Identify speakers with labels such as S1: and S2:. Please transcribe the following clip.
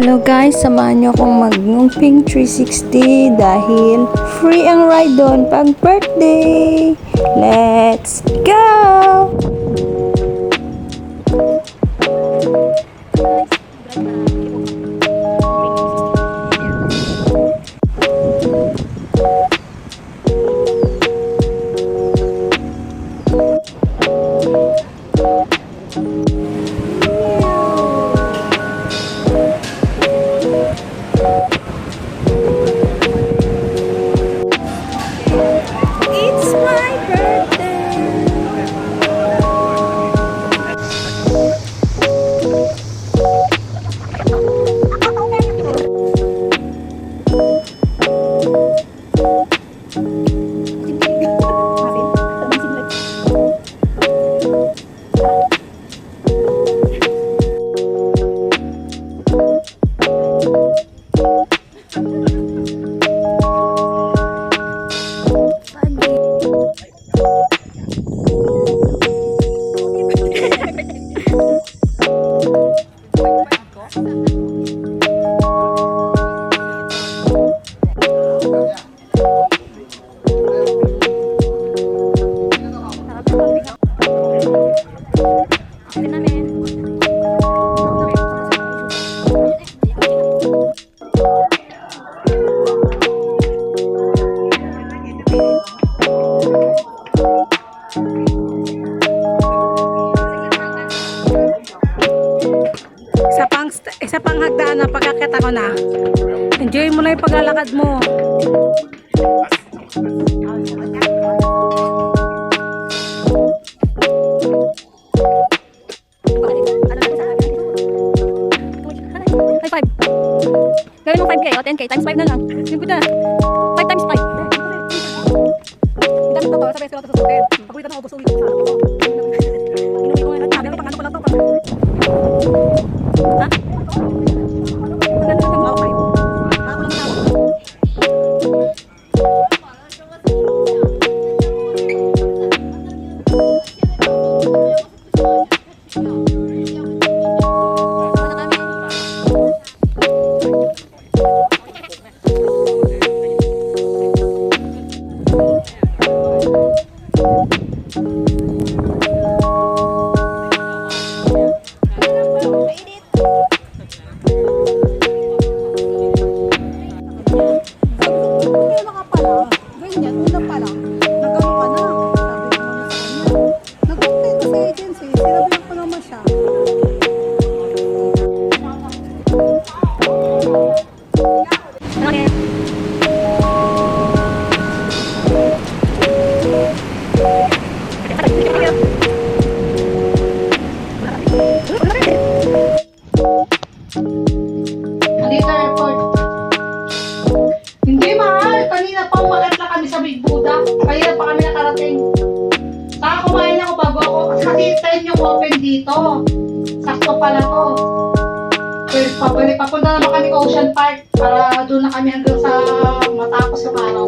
S1: Hello guys, samahan nyo akong mag-Pink 360 dahil free ang ride doon pag birthday. Let's go! It's my birthday! Isa pang hagdaan na pagkakita ko na. Enjoy mo na yung paglalakad mo. High five. Gawin mo 5K o 10K times 5 na lang. Yung good na. 5 times 5. Hindi namin totoo. Sabay sila ito susukin. Pagkulitan ng ubos ulit. Inuwi ko ngayon. Sabi ko pang ano ko lang to. Ha?
S2: Dito airport. Hindi mahal. Kanina pa umagat na kami sa Big Buddha. Kanina pa kami nakarating. Saka kumain ako bago ako. Kasi 10 yung open dito. Sakto pala to. Pero papunta naman kami Ocean Park para doon na kami hanggang sa matapos yung araw.